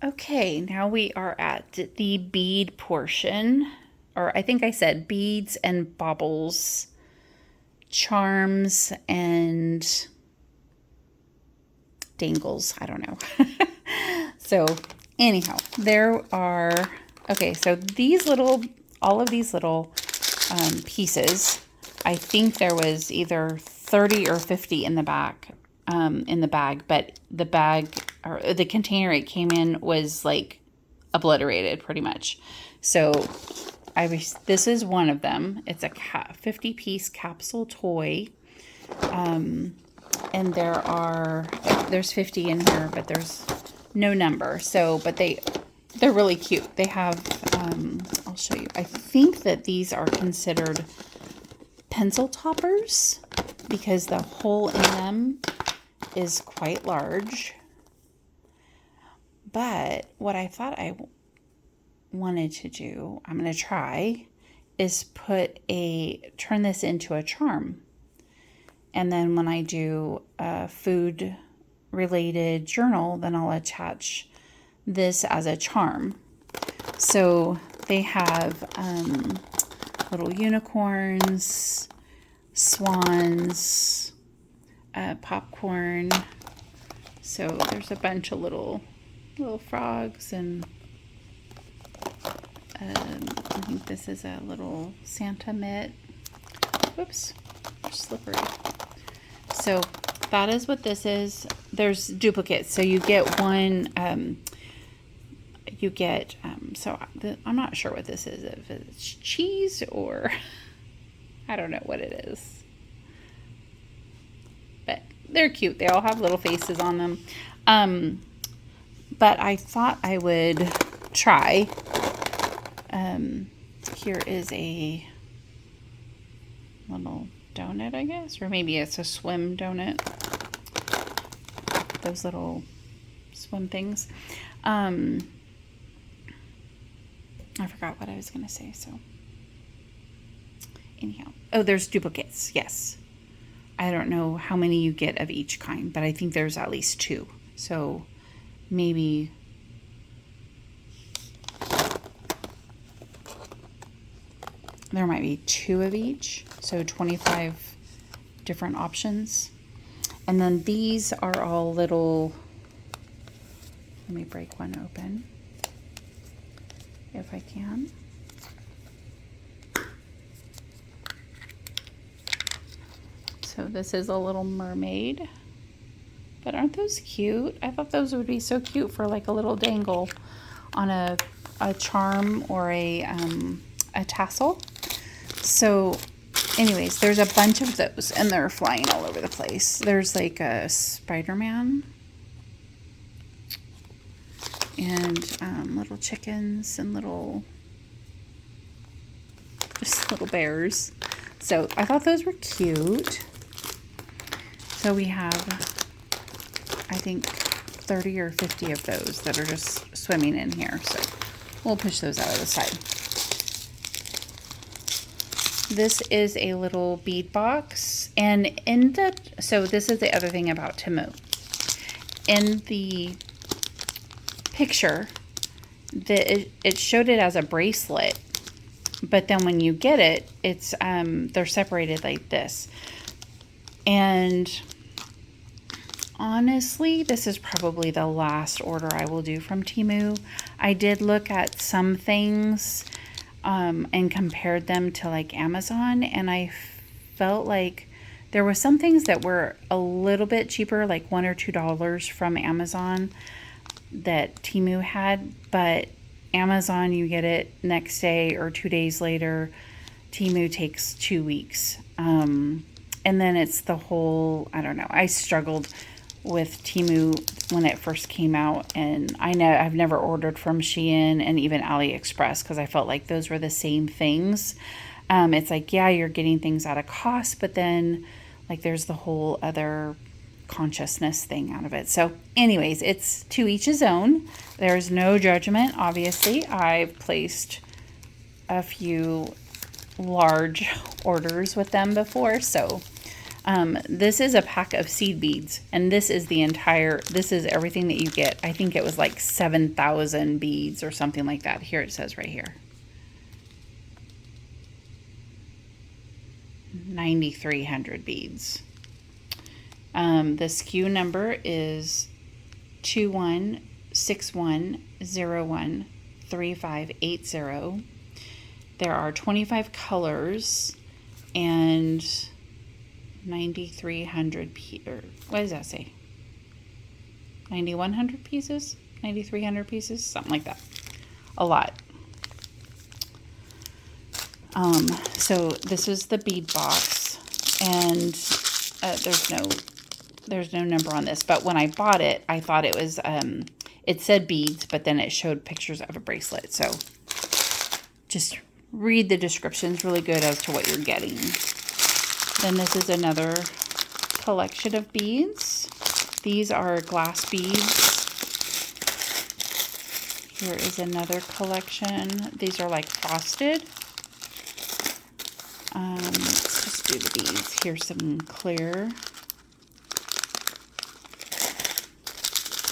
Okay, now we are at the bead portion, or I think I said beads and baubles, charms and dangles. I don't know. So anyhow, there are, okay, so these little, all of these little pieces, I think there was either 30 or 50 in the back, in the bag, but the bag or the container it came in was like obliterated pretty much. So this is one of them. It's a 50-piece capsule toy. And there's 50 in here, but there's no number. So, but they're really cute. They have, I'll show you. I think that these are considered pencil toppers because the hole in them is quite large. But what I thought I wanted to do, I'm going to try, is turn this into a charm. And then when I do a food related journal, then I'll attach this as a charm. So they have little unicorns, swans, popcorn. So there's a bunch of little frogs, and I think this is a little Santa mitt. Whoops, slippery. So that is what this is. There's duplicates. So you get one, I'm not sure what this is, if it's cheese or I don't know what it is. But they're cute. They all have little faces on them. But I thought I would try. Here is a little donut, I guess, or maybe it's a swim donut. Those little swim things. I forgot what I was going to say, so anyhow. Oh, there's duplicates, yes. I don't know how many you get of each kind, but I think there's at least 2. So maybe there might be 2 of each, so 25 different options. And then these are all little, let me break one open if I can. So this is a little mermaid, but aren't those cute? I thought those would be so cute for like a little dangle on a charm or a tassel. So anyways, there's a bunch of those and they're flying all over the place. There's like a Spider-Man and little chickens and just little bears. So I thought those were cute. So we have, I think, 30 or 50 of those that are just swimming in here. So we'll push those out of the side. This is a little bead box, and so this is the other thing about Temu. In the picture, it showed it as a bracelet, but then when you get it, it's they're separated like this. And honestly, this is probably the last order I will do from Temu. I did look at some things and compared them to like Amazon, and I felt like there were some things that were a little bit cheaper, like $1 or $2 from Amazon that Temu had, but Amazon, you get it next day or 2 days later. Temu takes 2 weeks. And then it's the whole, I don't know. I struggled with Temu when it first came out, and I know I've never ordered from Shein and even AliExpress because I felt like those were the same things. It's like, yeah, you're getting things at a cost, but then like there's the whole other consciousness thing out of it. So anyways, it's to each his own. There's no judgment, obviously. I've placed a few large orders with them before, so This is a pack of seed beads, and this is everything that you get. I think it was like 7,000 beads or something like that. Here it says right here. 9,300 beads. The SKU number is 2161013580. There are 25 colors and 9,300 what does that say? 9,100 pieces? 9,300 pieces? Something like that. A lot. So this is the bead box, and there's no number on this, but when I bought it, I thought it was, it said beads, but then it showed pictures of a bracelet. So just read the descriptions really good as to what you're getting. Then this is another collection of beads. These are glass beads. Here is another collection. These are like frosted. Let's just do the beads. Here's some clear.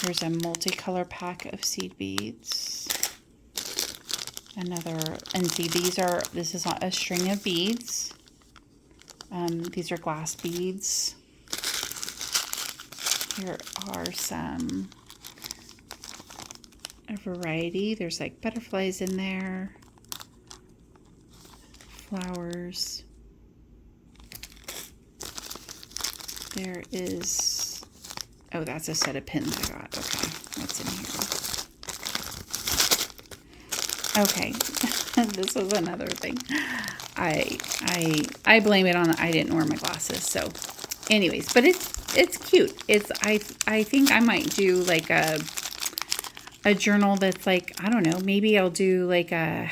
Here's a multicolor pack of seed beads. And see, this is a string of beads. These are glass beads. Here are a variety. There's like butterflies in there. Flowers. There is, oh, that's a set of pins I got. Okay, what's in here? Okay, this was another thing. I blame it on I didn't wear my glasses. So, anyways, but it's cute. I think I might do like a journal that's like, I don't know, maybe I'll do like a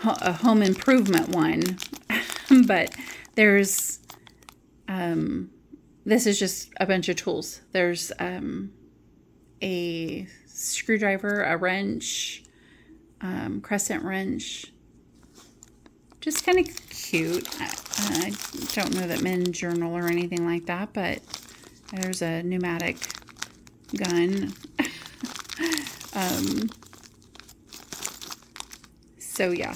home improvement one. But there's this is just a bunch of tools. There's a screwdriver, a wrench, crescent wrench. Just kind of cute. I don't know that men journal or anything like that, but there's a pneumatic gun. So yeah,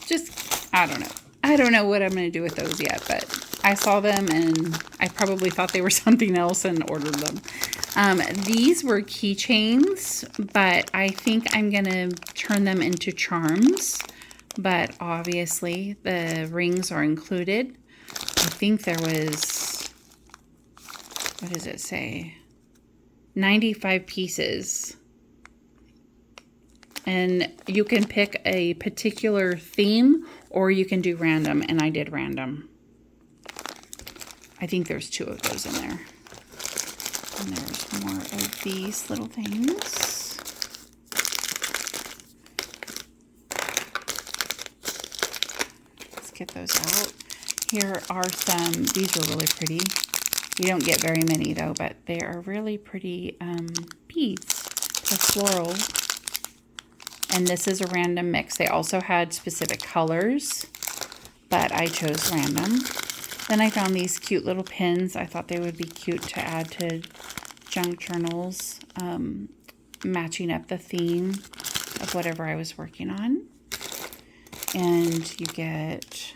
just, I don't know. I don't know what I'm going to do with those yet, but I saw them and I probably thought they were something else and ordered them. These were keychains, but I think I'm going to turn them into charms. But obviously the rings are included. I think there was, what does it say? 95 pieces. And you can pick a particular theme or you can do random, and I did random. I think there's 2 of those in there. And there's more of these little things. Let's get those out. Here are some, these are really pretty. You don't get very many though, but they are really pretty beads. The floral. And this is a random mix. They also had specific colors, but I chose random. Then I found these cute little pins. I thought they would be cute to add to junk journals, matching up the theme of whatever I was working on. And you get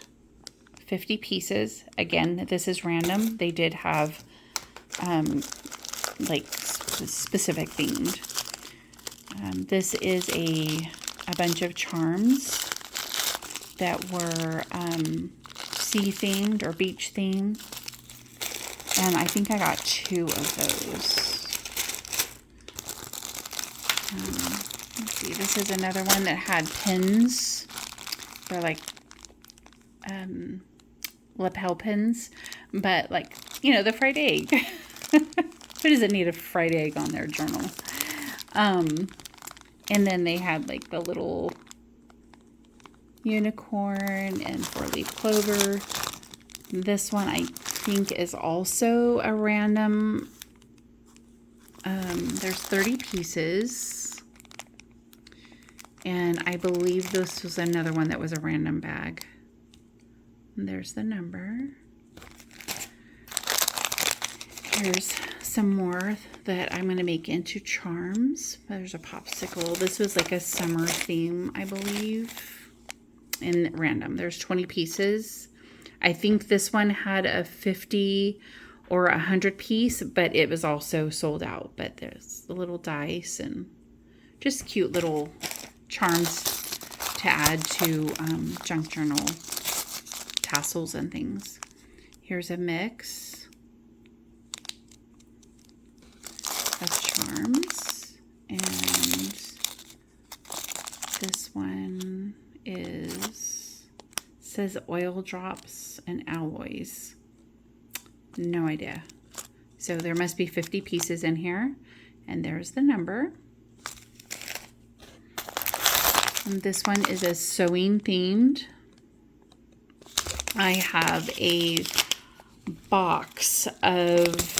50 pieces. Again, this is random. They did have like specific themed. This is a bunch of charms that were sea themed or beach themed, and I think I got 2 of those. Let's see, this is another one that had pins. They're like lapel pins, but like, you know, the fried egg. Who doesn't need a fried egg on their journal? And then they had like the little unicorn and 4-leaf clover. This one I think is also a random. There's 30 pieces. And I believe this was another one that was a random bag. And there's the number. Here's some more that I'm going to make into charms. There's a popsicle. This was like a summer theme, I believe. And random. There's 20 pieces. I think this one had a 50 or 100 piece, but it was also sold out. But there's the little dice and just cute little charms to add to junk journal tassels and things. Here's a mix of charms, and this one says oil drops and alloys. No idea. So there must be 50 pieces in here, and there's the number. And this one is a sewing themed. I have a box of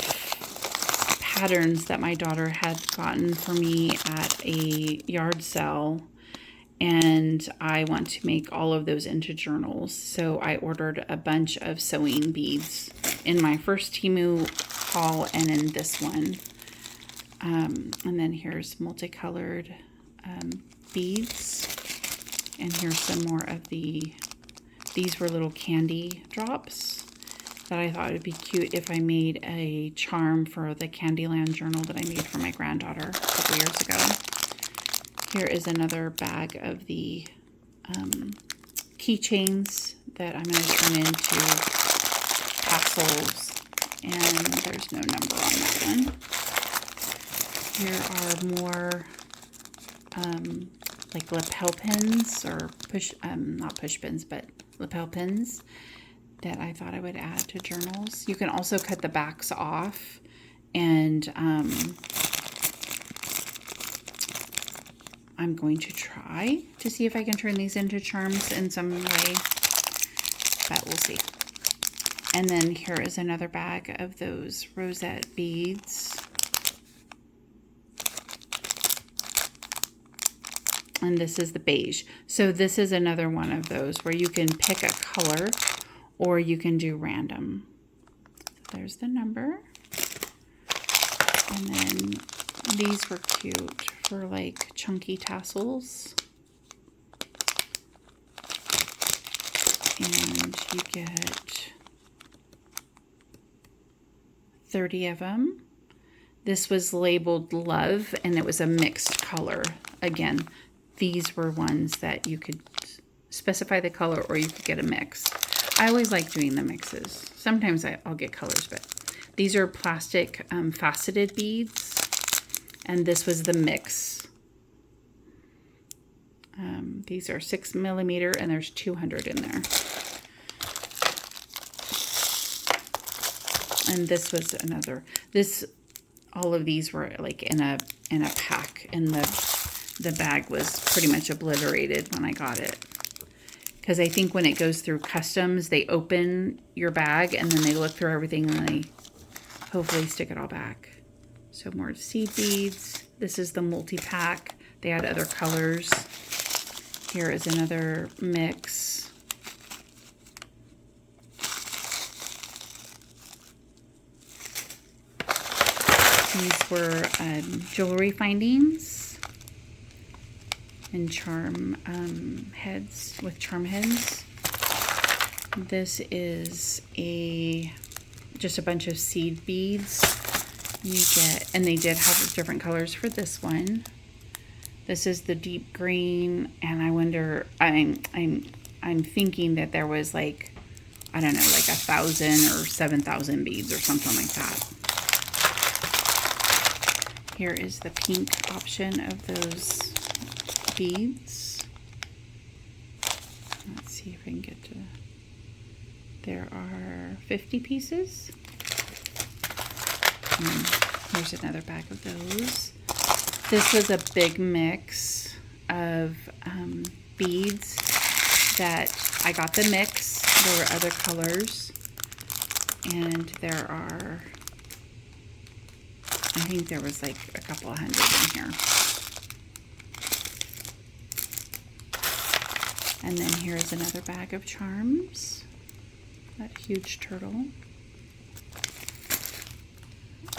patterns that my daughter had gotten for me at a yard sale, and I want to make all of those into journals. So I ordered a bunch of sewing beads in my first Temu haul and in this one. And then here's multicolored beads, and here's some more of these were little candy drops that I thought would be cute if I made a charm for the Candyland journal that I made for my granddaughter a couple years ago. Here is another bag of the keychains that I'm going to turn into tassels, and there's no number on that one. Here are more like lapel pins, or not push pins, but lapel pins that I thought I would add to journals. You can also cut the backs off, and I'm going to try to see if I can turn these into charms in some way, but we'll see. And then here is another bag of those rosette beads. And this is the beige. So this is another one of those where you can pick a color or you can do random. There's the number. And then these were cute for like chunky tassels. And you get 30 of them. This was labeled love, and it was a mixed color. Again, these were ones that you could specify the color or you could get a mix. I always like doing the mixes. Sometimes I'll get colors, but these are plastic faceted beads, and this was the mix. These are 6mm, and there's 200 in there. And this was another. All of these were like in a pack, and the bag was pretty much obliterated when I got it. Because I think when it goes through customs, they open your bag and then they look through everything and then they hopefully stick it all back. So more seed beads. This is the multi-pack. They had other colors. Here is another mix. These were jewelry findings and charm heads with charm heads. This is just a bunch of seed beads. And they did have different colors for this one. This is the deep green, and I wonder, I'm thinking that there was like, I don't know, like 1,000 or 7,000 beads or something like that. Here is the pink option of those beads. Let's see if I can get to, there are 50 pieces. And here's another bag of those. This was a big mix of beads that I got the mix. There were other colors, and there are, I think there was like a couple of hundred in here. And then here's another bag of charms. That huge turtle.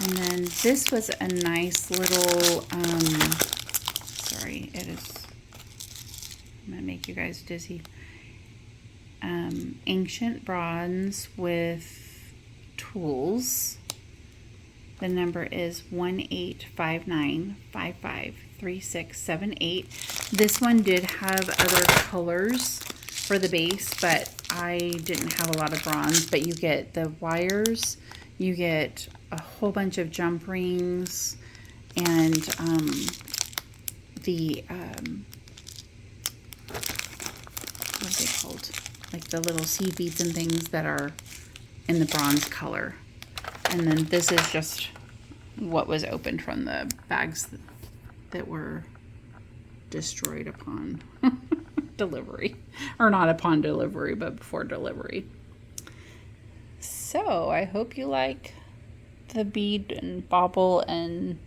And then this was a nice little, sorry, it is, I'm gonna make you guys dizzy. Ancient bronze with tools. The number is 1859553678. This one did have other colors for the base, but I didn't have a lot of bronze. But you get the wires, you get a whole bunch of jump rings, and the what are they called? Like the little seed beads and things that are in the bronze color. And then this is just what was opened from the bags that were destroyed upon delivery. Or not upon delivery, but before delivery. So I hope you like the bead and bauble and